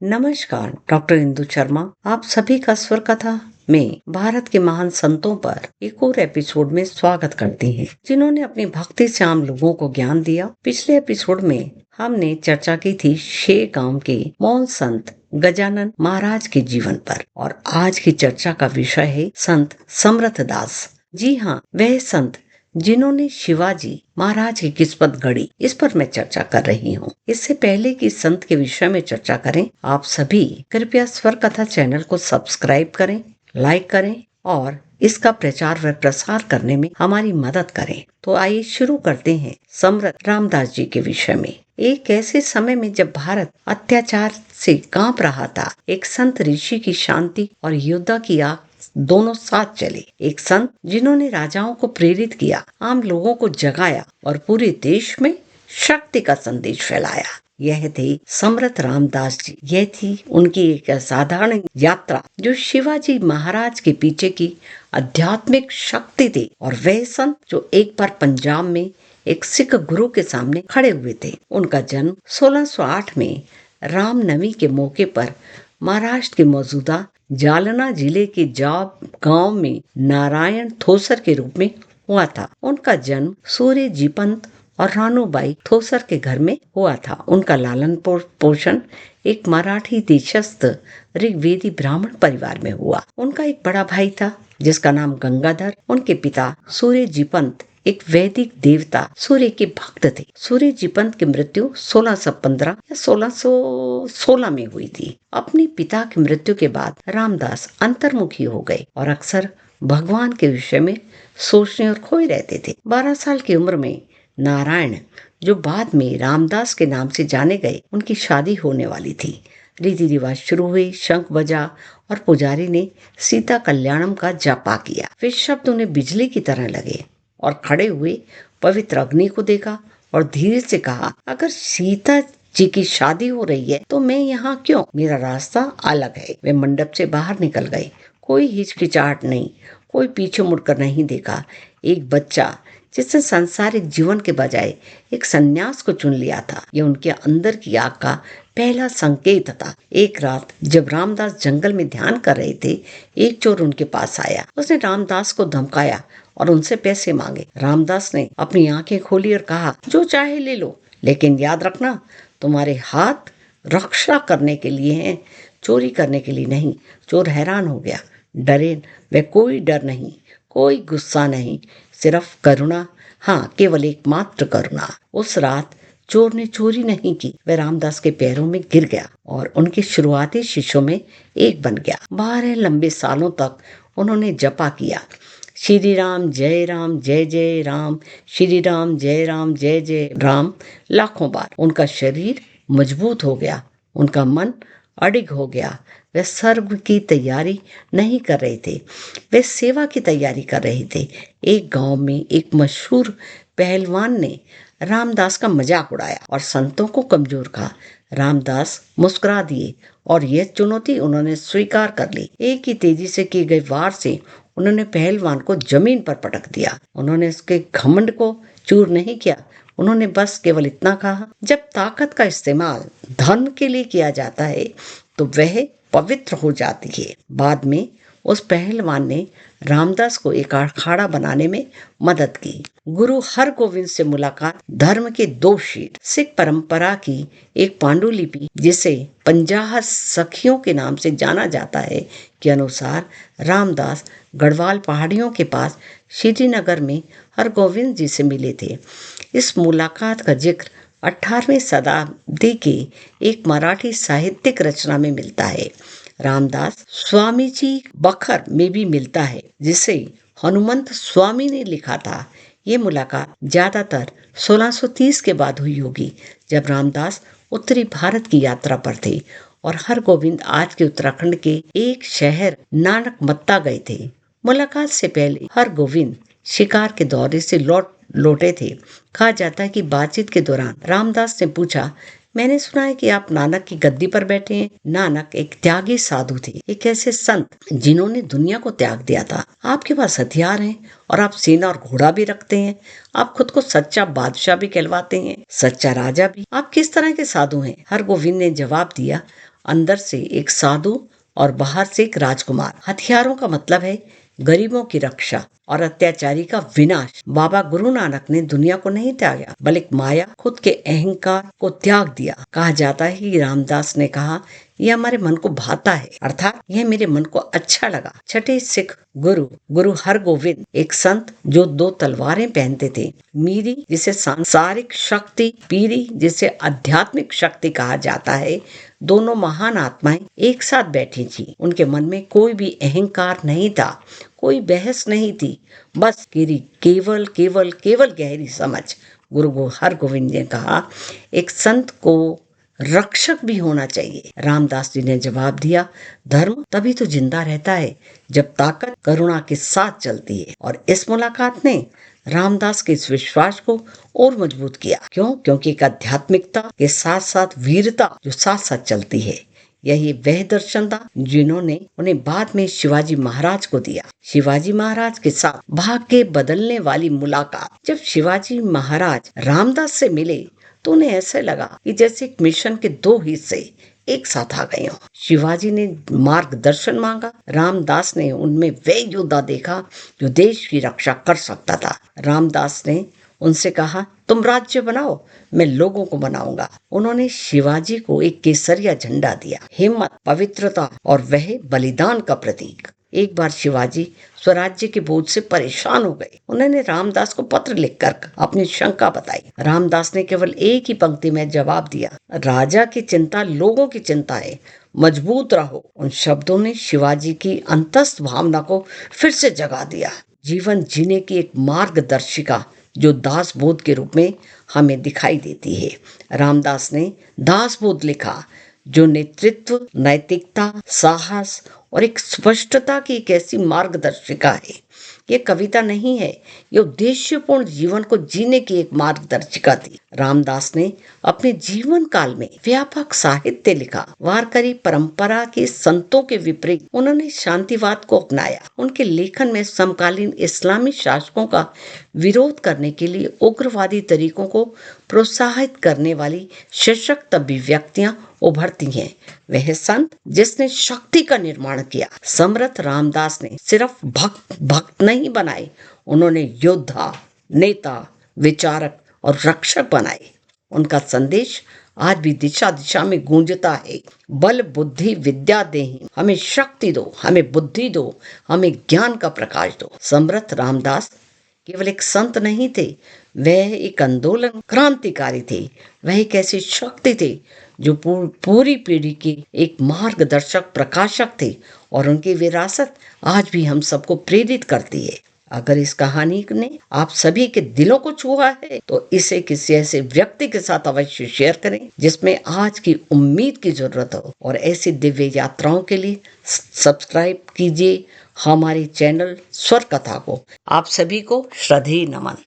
नमस्कार, डॉक्टर इंदु शर्मा आप सभी का स्वर कथा में भारत के महान संतों पर एक और एपिसोड में स्वागत करती हैं, जिन्होंने अपनी भक्ति से आम लोगों को ज्ञान दिया। पिछले एपिसोड में हमने चर्चा की थी शेर गांव के मौन संत गजानन महाराज के जीवन पर, और आज की चर्चा का विषय है संत समर्थ दास। जी हाँ, वह संत जिन्होंने शिवाजी महाराज की किस्मत गढ़ी, इस पर मैं चर्चा कर रही हूँ। इससे पहले कि संत के विषय में चर्चा करें, आप सभी कृपया स्वर कथा चैनल को सब्सक्राइब करें, लाइक करें और इसका प्रचार व प्रसार करने में हमारी मदद करें। तो आइए शुरू करते हैं समर्थ रामदास जी के विषय में। एक ऐसे समय में जब भारत अत्याचार से कांप रहा था, एक संत ऋषि की शांति और योद्धा की आग दोनों साथ चले। एक संत जिन्होंने राजाओं को प्रेरित किया, आम लोगों को जगाया और पूरे देश में शक्ति का संदेश फैलाया। यह थे समर्थ रामदास जी। यह थी उनकी एक असाधारण यात्रा जो शिवाजी महाराज के पीछे की आध्यात्मिक शक्ति थी। और वह संत जो एक बार पंजाब में एक सिख गुरु के सामने खड़े हुए थे। उनका जन्म 1608 में रामनवमी के मौके पर महाराष्ट्र के मौजूदा जालना जिले के जाब गांव में नारायण थोसर के रूप में हुआ था। उनका जन्म सूर्य जीपंत और रानूबाई थोसर के घर में हुआ था। उनका लालन पोषण एक मराठी देशस्थ ऋग्वेदी ब्राह्मण परिवार में हुआ। उनका एक बड़ा भाई था जिसका नाम गंगाधर। उनके पिता सूर्य जीपंत एक वैदिक देवता सूर्य के भक्त थे। सूर्य जीपंत की मृत्यु 1615 या 1616 में हुई थी। अपने पिता की मृत्यु के बाद रामदास अंतर्मुखी हो गए और अक्सर भगवान के विषय में सोचने और खोए रहते थे। 12 साल की उम्र में नारायण, जो बाद में रामदास के नाम से जाने गए, उनकी शादी होने वाली थी। रीति रिवाज शुरू हुए, शंख बजा और पुजारी ने सीता कल्याणम का जापा किया। वे शब्द उन्हें बिजली की तरह लगे और खड़े हुए पवित्र अग्नि को देखा और धीरे से कहा, अगर सीता जी की शादी हो रही है तो मैं यहाँ क्यों? मेरा रास्ता अलग है। वे मंडप से बाहर निकल गए। कोई हिचकिचाहट नहीं, कोई पीछे मुड़कर नहीं देखा। एक बच्चा जिसने सांसारिक जीवन के बजाय एक सन्यास को चुन लिया था, यह उनके अंदर की आग का पहला संकेत था। एक रात जब रामदास जंगल में ध्यान कर रहे थे, एक चोर उनके पास आया। उसने रामदास को धमकाया और उनसे पैसे मांगे। रामदास ने अपनी आंखें खोली और कहा, जो चाहे ले लो, लेकिन याद रखना तुम्हारे हाथ रक्षा करने के लिए हैं, चोरी करने के लिए नहीं। चोर हैरान हो गया। डरे वे कोई डर नहीं, कोई गुस्सा नहीं, सिर्फ करुणा। हाँ, केवल एकमात्र करुणा। उस रात चोर ने चोरी नहीं की। वह रामदास के पैरों में गिर गया और उनके शुरुआती शिष्यों में एक बन गया। 12 लंबे सालों तक उन्होंने जपा किया, श्री राम जय जय राम, श्री राम जय जय राम, लाखों बार। उनका शरीर मजबूत हो गया, उनका मन अडिग हो गया। वे सर्व की तैयारी नहीं कर रहे थे, वे सेवा की तैयारी कर रहे थे। एक गांव में एक मशहूर पहलवान ने रामदास का मजाक उड़ाया और संतों को कमजोर कहा। रामदास मुस्कुरा दिए और यह चुनौती उन्होंने स्वीकार कर ली। एक ही तेजी से किए गए वार से उन्होंने पहलवान को जमीन पर पटक दिया। उन्होंने उसके घमंड को चूर नहीं किया, उन्होंने बस केवल इतना कहा, जब ताकत का इस्तेमाल धर्म के लिए किया जाता है तो वह पवित्र हो जाती है। बाद में उस पहलवान ने रामदास को एक अखाड़ा बनाने में मदद की। गुरु हरगोविंद से मुलाकात, धर्म के 2 शीट, सिख परंपरा की एक पांडुलिपि जिसे 50 सखियों के नाम से जाना जाता है, के अनुसार रामदास गढ़वाल पहाड़ियों के पास श्रीनगर में हरगोविंद जी से मिले थे। इस मुलाकात का जिक्र 18वीं शताब्दी के एक मराठी साहित्यिक रचना में मिलता है। रामदास स्वामी जी बखर में भी मिलता है, जिसे हनुमंत स्वामी ने लिखा था। ये मुलाकात ज्यादातर 1630 के बाद हुई होगी, जब रामदास उत्तरी भारत की यात्रा पर थे और हरगोविंद आज के उत्तराखंड के एक शहर नानकमत्ता गए थे। मुलाकात से पहले हरगोविंद शिकार के दौरे से लौटे थे। कहा जाता है कि बातचीत के दौरान रामदास ने पूछा, मैंने सुना है कि आप नानक की गद्दी पर बैठे हैं। नानक एक त्यागी साधु थे, एक ऐसे संत जिन्होंने दुनिया को त्याग दिया था। आपके पास हथियार हैं और आप सेना और घोड़ा भी रखते हैं। आप खुद को सच्चा बादशाह भी कहलवाते हैं, सच्चा राजा भी। आप किस तरह के साधु हैं? हरगोविंद ने जवाब दिया, अंदर से एक साधु और बाहर से एक राजकुमार। हथियारों का मतलब है गरीबों की रक्षा और अत्याचारी का विनाश। बाबा गुरु नानक ने दुनिया को नहीं त्यागा, बल्कि माया, खुद के अहंकार को त्याग दिया। कहा जाता है कि रामदास ने कहा, यह हमारे मन को भाता है, अर्थात यह मेरे मन को अच्छा लगा। छठे सिख गुरु गुरु हरगोविंद, एक संत जो दो तलवारें पहनते थे, मीरी जिसे सांसारिक शक्ति, पीरी जिसे आध्यात्मिक शक्ति कहा जाता है, दोनों महान आत्माएं एक साथ बैठी थी। उनके मन में कोई भी अहंकार नहीं था, कोई बहस नहीं थी, बस केवल केवल केवल गहरी समझ। गुरु हरगोविंद ने कहा, एक संत को रक्षक भी होना चाहिए। रामदास जी ने जवाब दिया, धर्म तभी तो जिंदा रहता है जब ताकत करुणा के साथ चलती है। और इस मुलाकात ने रामदास के इस विश्वास को और मजबूत किया। क्यों? क्योंकि एक आध्यात्मिकता के साथ साथ वीरता जो साथ साथ चलती है, यही वह दर्शन था जिन्होंने उन्हें बाद में शिवाजी महाराज को दिया। शिवाजी महाराज के साथ भाग्य बदलने वाली मुलाकात। जब शिवाजी महाराज रामदास से मिले तो उन्हें ऐसे लगा कि जैसे एक मिशन के दो हिस्से एक साथ आ गए हों। शिवाजी ने मार्गदर्शन मांगा, रामदास ने उनमें वह योद्धा देखा जो देश की रक्षा कर सकता था। रामदास ने उनसे कहा, तुम राज्य बनाओ, मैं लोगों को बनाऊंगा। उन्होंने शिवाजी को एक केसरिया झंडा दिया, हिम्मत, पवित्रता और वह बलिदान का प्रतीक। एक बार शिवाजी स्वराज्य के बोझ से परेशान हो गए। उन्होंने रामदास को पत्र लिखकर अपनी शंका बताई। रामदास ने केवल एक ही पंक्ति में जवाब दिया, राजा की चिंता लोगों की चिंता है, मजबूत रहो। उन शब्दों ने शिवाजी की अंतस्थ भावना को फिर से जगा दिया। जीवन जीने की एक मार्गदर्शिका जो दास बोध के रूप में हमें दिखाई देती है। रामदास ने दास बोध लिखा, जो नेतृत्व, नैतिकता, साहस और एक स्पष्टता की एक ऐसी मार्गदर्शिका है। ये कविता नहीं है, ये उद्देश्यपूर्ण जीवन को जीने की एक मार्गदर्शिका थी। रामदास ने अपने जीवन काल में व्यापक साहित्य लिखा। वारकरी परंपरा के संतों के विपरीत उन्होंने शांतिवाद को अपनाया। उनके लेखन में समकालीन इस्लामी शासकों का विरोध करने के लिए उग्रवादी तरीकों को प्रोत्साहित करने वाली सशक्त अभिव्यक्तियां उभरती हैं। वह संत जिसने शक्ति का निर्माण किया। समर्थ रामदास ने सिर्फ भक्त नहीं बनाए, उन्होंने योद्धा, नेता, विचारक और रक्षक बनाए। उनका संदेश आज भी दिशा दिशा में गूंजता है। बल बुद्धि विद्या देहि, हमें शक्ति दो, हमें बुद्धि दो, हमें ज्ञान का प्रकाश दो। समर्थ रामदास केवल एक संत नहीं थे, वह एक आंदोलन क्रांतिकारी थे। वह एक ऐसी शक्ति थे जो पूरी पीढ़ी के एक मार्गदर्शक प्रकाशक थे और उनकी विरासत आज भी हम सबको प्रेरित करती है। अगर इस कहानी ने आप सभी के दिलों को छुआ है तो इसे किसी ऐसे व्यक्ति के साथ अवश्य शेयर करें जिसमें आज की उम्मीद की जरूरत हो। और ऐसी दिव्य यात्राओं के लिए सब्सक्राइब कीजिए हमारे चैनल स्वर कथा को। आप सभी को श्रद्धेय नमन।